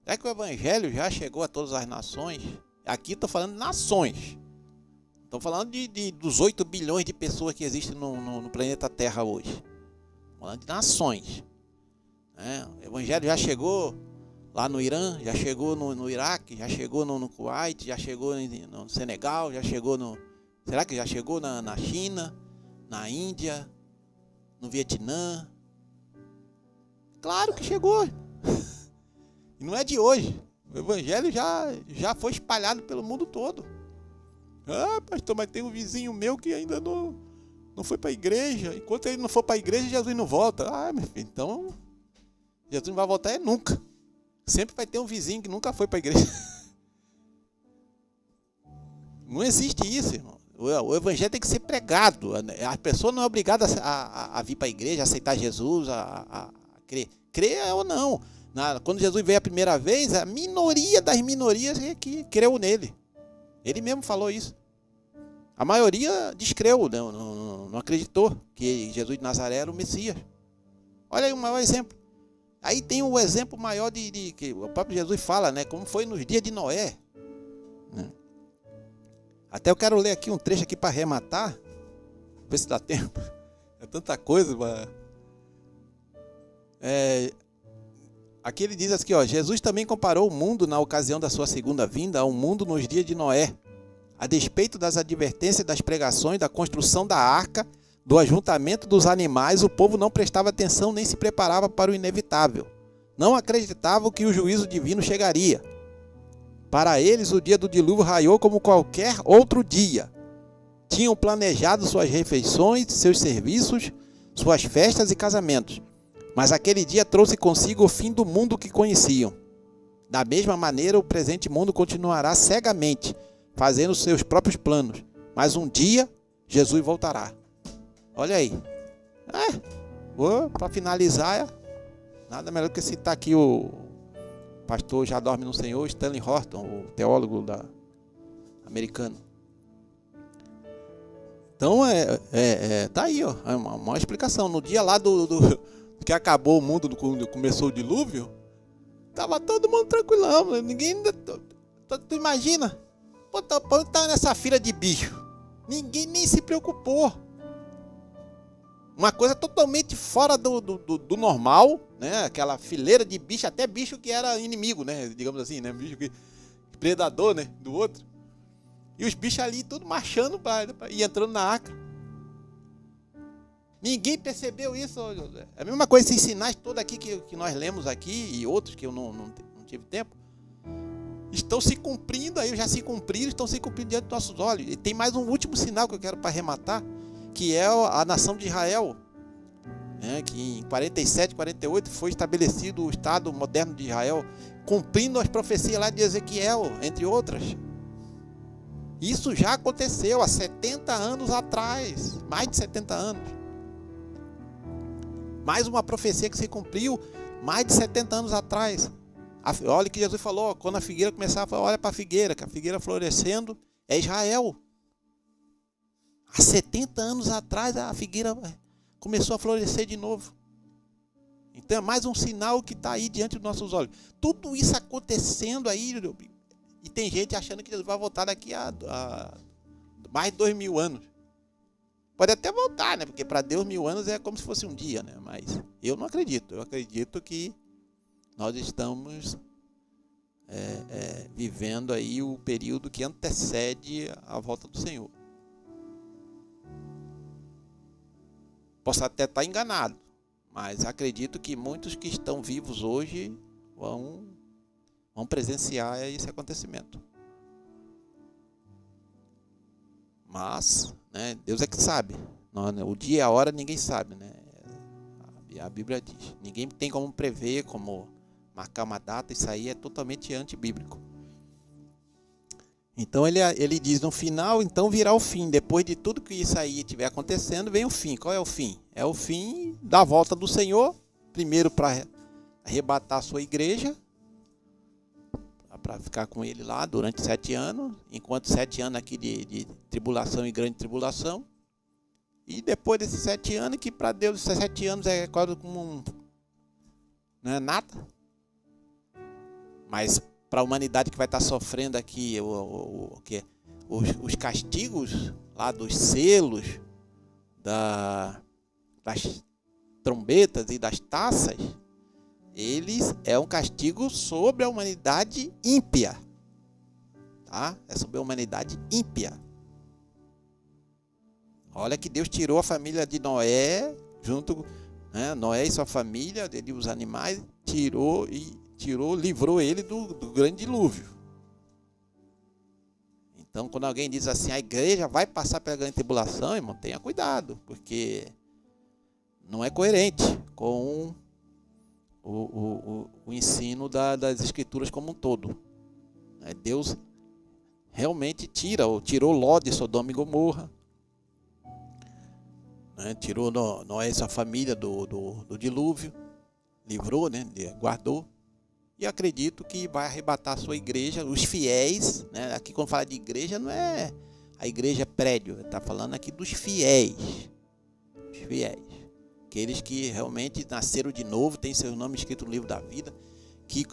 Será que o evangelho já chegou a todas as nações? Aqui estou falando de nações. Estou falando dos 8 bilhões de pessoas que existem no planeta Terra hoje. Falando de nações. O evangelho já chegou lá no Irã, já chegou no Iraque, já chegou no Kuwait, já chegou no Senegal, já chegou no... Será que já chegou na China, na Índia, no Vietnã? Claro que chegou. E não é de hoje. O evangelho já foi espalhado pelo mundo todo. Ah, pastor, mas tem um vizinho meu que ainda não foi para a igreja. Enquanto ele não for para a igreja, Jesus não volta. Ah, meu filho, então Jesus não vai voltar nunca. Sempre vai ter um vizinho que nunca foi para a igreja. Não existe isso, irmão. O evangelho tem que ser pregado. A pessoa não é obrigada a vir para a igreja, a aceitar Jesus, a crer. Crer ou não. Quando Jesus veio a primeira vez, a minoria das minorias é que creu nele. Ele mesmo falou isso. A maioria descreu, não acreditou que Jesus de Nazaré era o Messias. Olha aí o maior exemplo. Aí tem o exemplo maior que o próprio Jesus fala, né? Como foi nos dias de Noé. Né? Até eu quero ler aqui um trecho aqui para arrematar. Ver se dá tempo. É tanta coisa. Aqui ele diz assim, ó, Jesus também comparou o mundo na ocasião da sua segunda vinda ao mundo nos dias de Noé. A despeito das advertências, das pregações, da construção da arca, do ajuntamento dos animais, o povo não prestava atenção nem se preparava para o inevitável. Não acreditavam que o juízo divino chegaria. Para eles, o dia do dilúvio raiou como qualquer outro dia. Tinham planejado suas refeições, seus serviços, suas festas e casamentos. Mas aquele dia trouxe consigo o fim do mundo que conheciam. Da mesma maneira, o presente mundo continuará cegamente, fazendo seus próprios planos. Mas um dia, Jesus voltará. Olha aí. Para finalizar, nada melhor que citar aqui o pastor Já Dorme no Senhor, Stanley Horton, o teólogo americano. Então, tá aí, ó, é uma explicação. No dia lá que acabou o mundo, quando começou o dilúvio, tava todo mundo tranquilão. Ninguém... Tu imagina? Pô, tá nessa fila de bicho. Ninguém nem se preocupou. Uma coisa totalmente fora do normal, né? Aquela fileira de bicho, até bicho que era inimigo, né? Digamos assim, né? Bicho predador, né? Do outro. E os bichos ali tudo marchando e entrando na arca. Ninguém percebeu isso. É a mesma coisa, esses sinais todos aqui que nós lemos aqui e outros que eu não tive tempo, estão se cumprindo aí, já se cumpriram, estão se cumprindo diante dos nossos olhos. E tem mais um último sinal que eu quero para arrematar, que é a nação de Israel, né, que em 47, 48 foi estabelecido o Estado moderno de Israel, cumprindo as profecias lá de Ezequiel, entre outras. Isso já aconteceu há 70 anos atrás, mais de 70 anos. Mais uma profecia que se cumpriu mais de 70 anos atrás. Olha que Jesus falou, quando a figueira começar, olha para a figueira, que a figueira florescendo é Israel. Há 70 anos atrás a figueira começou a florescer de novo. Então é mais um sinal que está aí diante dos nossos olhos. Tudo isso acontecendo aí, e tem gente achando que Jesus vai voltar daqui a mais de 2000 anos. Pode até voltar, né? Porque para Deus 1000 anos é como se fosse um dia, né? Mas eu não acredito. Eu acredito que nós estamos vivendo aí o período que antecede a volta do Senhor. Posso até estar enganado, mas acredito que muitos que estão vivos hoje vão presenciar esse acontecimento. Mas, né, Deus é que sabe. O dia e a hora ninguém sabe, né? A Bíblia diz. Ninguém tem como prever, como marcar uma data. Isso aí é totalmente antibíblico. Então ele diz, no final, então virá o fim. Depois de tudo que isso aí estiver acontecendo, vem o fim. Qual é o fim? É o fim da volta do Senhor. Primeiro para arrebatar a sua igreja, para ficar com ele lá durante 7 anos, enquanto 7 anos aqui de tribulação e grande tribulação. E depois desses 7 anos, que para Deus esses 7 anos é quase como não é nada. Mas para a humanidade que vai estar sofrendo aqui os castigos lá dos selos, das trombetas e das taças, eles é um castigo sobre a humanidade ímpia, tá? É sobre a humanidade ímpia. Olha que Deus tirou a família de Noé, né, Noé e sua família, os animais, livrou ele do grande dilúvio. Então, quando alguém diz assim, a igreja vai passar pela grande tribulação, irmão, tenha cuidado, porque não é coerente com o ensino das escrituras como um todo. Deus realmente tirou Ló de Sodoma e Gomorra, né? Tirou Noé e sua família do dilúvio, livrou, né? Guardou. E acredito que vai arrebatar a sua igreja, os fiéis, né? Aqui quando fala de igreja, não é a igreja prédio, está falando aqui dos fiéis. Os fiéis. Aqueles que realmente nasceram de novo, têm seu nome escrito no livro da vida, que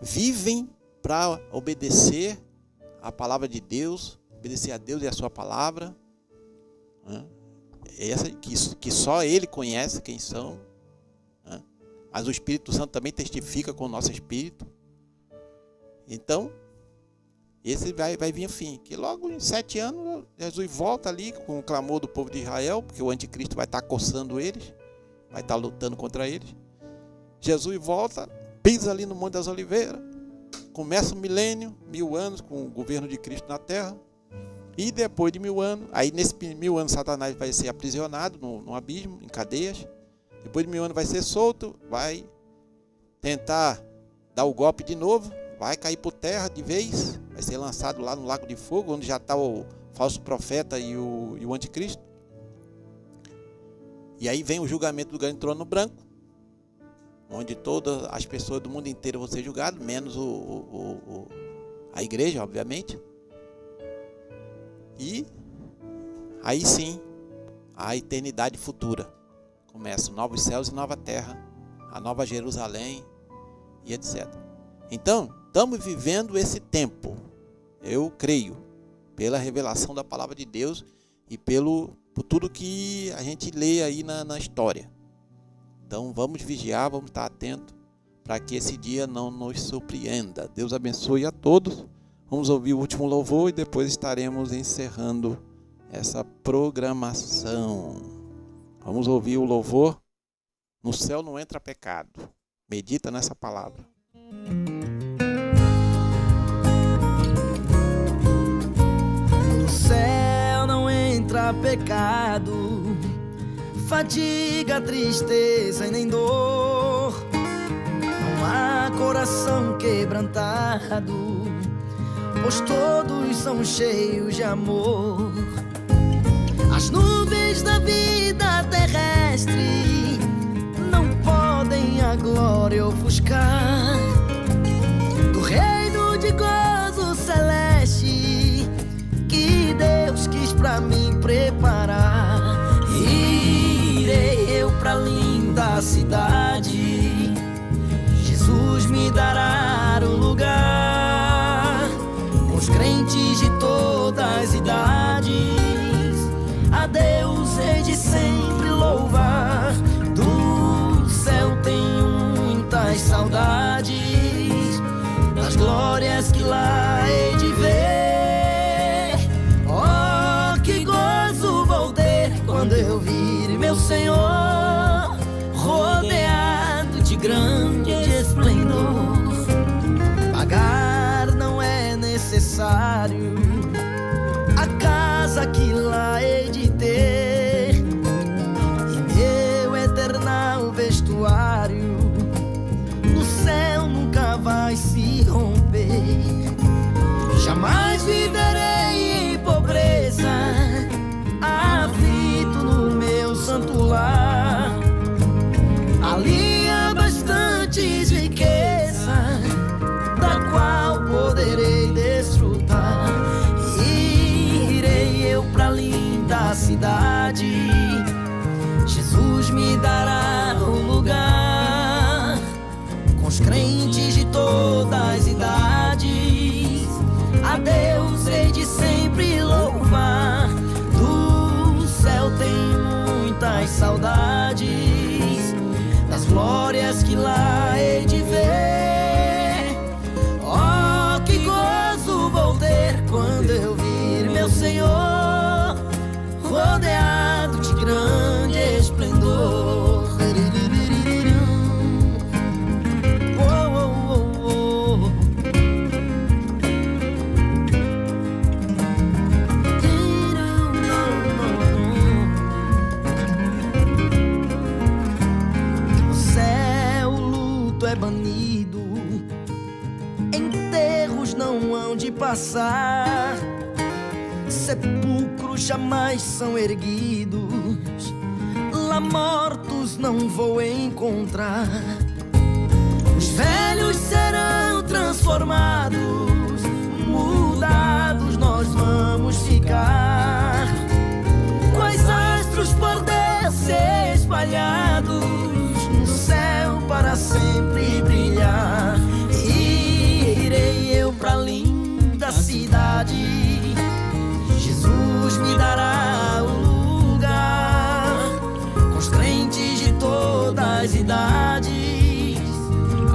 vivem para obedecer a palavra de Deus, obedecer a Deus e a sua palavra, né? Que só Ele conhece quem são, né? Mas o Espírito Santo também testifica com o nosso espírito. Então, esse vai vir o fim, que logo em 7 anos, Jesus volta ali com o clamor do povo de Israel, porque o anticristo vai estar coçando eles, vai estar lutando contra eles. Jesus volta, pisa ali no Monte das Oliveiras, começa o milênio, 1000 anos com o governo de Cristo na terra. E depois de 1000 anos, aí nesse 1000 anos Satanás vai ser aprisionado no abismo, em cadeias. Depois de 1000 anos vai ser solto, vai tentar dar o golpe de novo, vai cair por terra de vez, vai ser lançado lá no lago de fogo, onde já está o falso profeta e o anticristo. E aí vem o julgamento do grande trono branco, onde todas as pessoas do mundo inteiro vão ser julgadas, menos a igreja, obviamente. E aí sim, a eternidade futura. Começam novos céus e nova terra, a nova Jerusalém e etc. Então, estamos vivendo esse tempo, eu creio, pela revelação da palavra de Deus e por tudo que a gente lê aí na história. Então vamos vigiar, vamos estar atentos para que esse dia não nos surpreenda. Deus abençoe a todos. Vamos ouvir o último louvor e depois estaremos encerrando essa programação. Vamos ouvir o louvor No Céu Não Entra Pecado. Medita nessa palavra. No céu não entra pecado, fadiga, tristeza e nem dor. Não há coração quebrantado, pois todos são cheios de amor. As nuvens da vida terrestre não podem a glória ofuscar do reino de gozo celeste que Deus quis pra mim preparar. Irei eu pra linda cidade, Jesus me dará um lugar com os crentes de todas as idades. A Deus hei de sempre louvar, do céu tenho muitas saudades, das glórias que lá hei de ver. Oh, que gozo vou ter quando eu vir meu Senhor viverei em pobreza, aflito no meu santo lar. Ali há bastantes riqueza, da qual poderei desfrutar. E irei eu pra linda cidade, Jesus me dará um lugar, com os crentes de todas as idades. A Deus hei de sempre louvar, do céu tenho muitas saudades, das glórias que lá hei de ver. Oh, que gozo vou ter quando eu vir meu Senhor, rodeado de grande esplendor. No céu o luto é banido, enterros não hão de passar, sepulcros jamais são erguidos, lá mortos não vou encontrar. Os velhos serão transformados, mudados nós vamos ficar, quais astros por Deus espalhados, no céu para sempre brilhar. E irei eu pra linda cidade, Jesus me dará um lugar, com os crentes de todas as idades.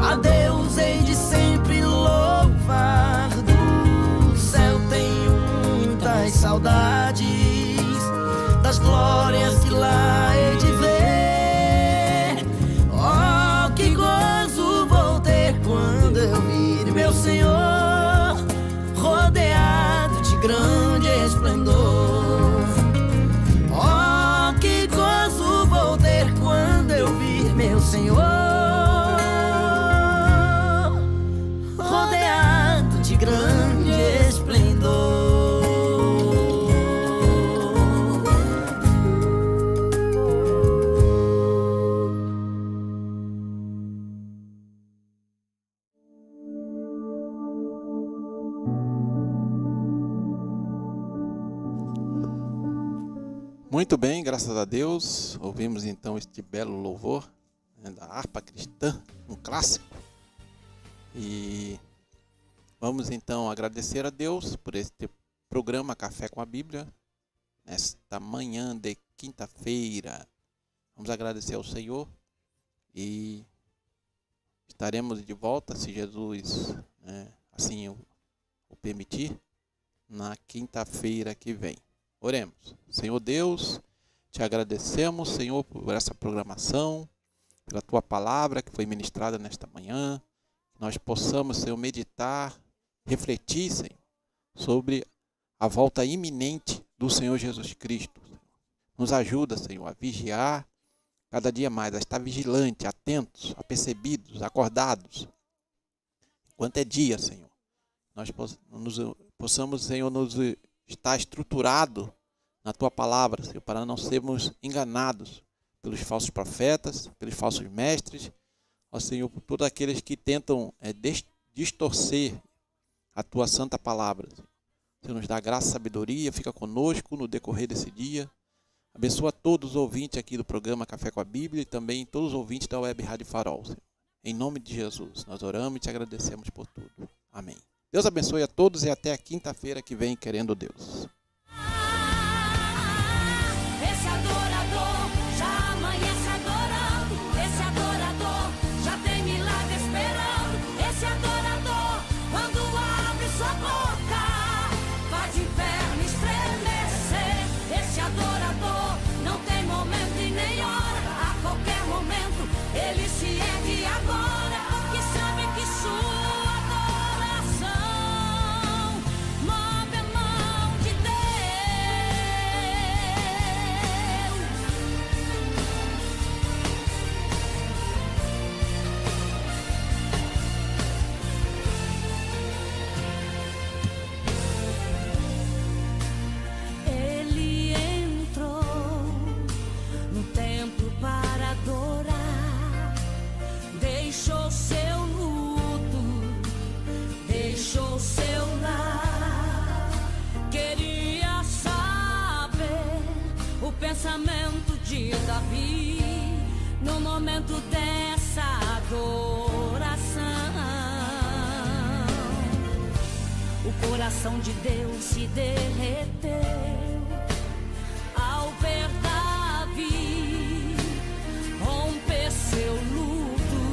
A Deus hei de sempre louvar, do céu tenho muitas saudades, das glórias que lá hei de ver. Oh, que gozo vou ter quando eu vir meu Senhor, rodeado de grande esplendor. Oh, que gozo vou ter quando eu vir meu Senhor, rodeado de grande esplendor. Muito bem, graças a Deus, ouvimos então este belo louvor, né, da harpa cristã, um clássico. E vamos então agradecer a Deus por este programa Café com a Bíblia, nesta manhã de quinta-feira. Vamos agradecer ao Senhor e estaremos de volta, se Jesus assim o permitir, na quinta-feira que vem. Oremos. Senhor Deus, te agradecemos, Senhor, por essa programação, pela tua palavra que foi ministrada nesta manhã. Que nós possamos, Senhor, meditar, refletir, Senhor, sobre a volta iminente do Senhor Jesus Cristo. Nos ajuda, Senhor, a vigiar cada dia mais, a estar vigilante, atentos, apercebidos, acordados. Enquanto é dia, Senhor, nós possamos, Senhor, nos estar estruturado na tua palavra, Senhor, para não sermos enganados pelos falsos profetas, pelos falsos mestres, ó Senhor, por todos aqueles que tentam distorcer a tua santa palavra. Senhor, nos dá graça e sabedoria, fica conosco no decorrer desse dia. Abençoa todos os ouvintes aqui do programa Café com a Bíblia e também todos os ouvintes da Web Rádio Farol, Senhor. Em nome de Jesus, nós oramos e te agradecemos por tudo. Amém. Deus abençoe a todos e até a quinta-feira que vem, querendo Deus. Esse adorador já amanhece adorando. Esse adorador já tem milagre esperando. Esse adorador, quando abre sua boca, faz o inferno estremecer. Esse adorador não tem momento e nem hora. A qualquer momento ele se ergue agora, que sabe que sua adoração move a mão de Deus. pensamento de Davi no momento dessa adoração. O coração de Deus se derreteu ao ver Davi romper seu luto.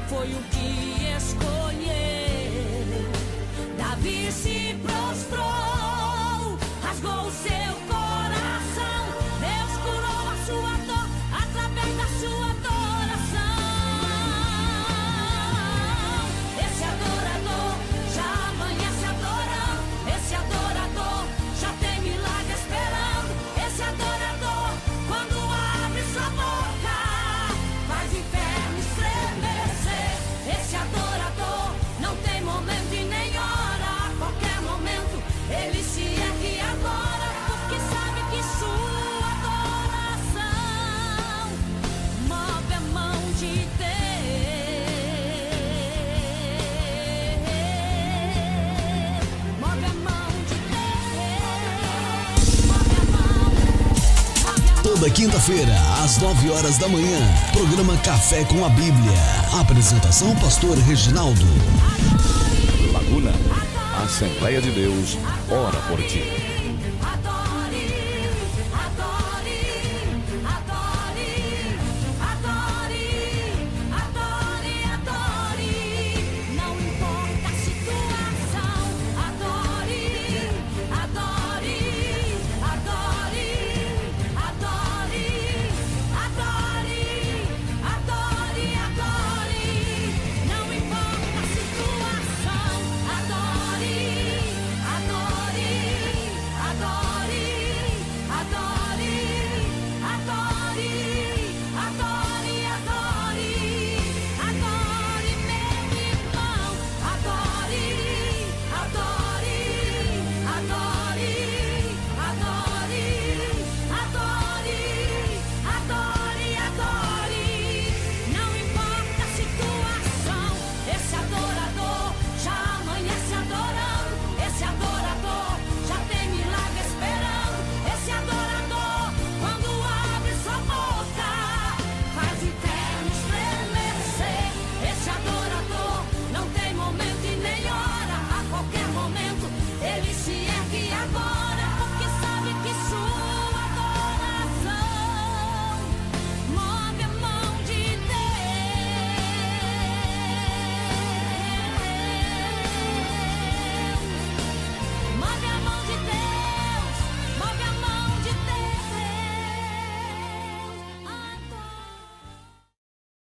Foi o que escolheu. Davi se prostrou, rasgou o seu coração. Deus curou a sua dor através da sua adoração. Esse adorador já amanhece adorando. Esse adorador já tem milagre esperando. Esse adorador, quando abre sua boca, faz o inferno estremecer. Esse adorador não tem momento e nem hora. A qualquer momento ele se ergue e adora, porque sabe que sua adoração move a mão de Deus. Move a mão de Deus. Move a mão. Toda quinta-feira, às 9 horas da manhã, programa Café com a Bíblia. Apresentação, pastor Reginaldo. Laguna, Assembleia de Deus, ora por ti.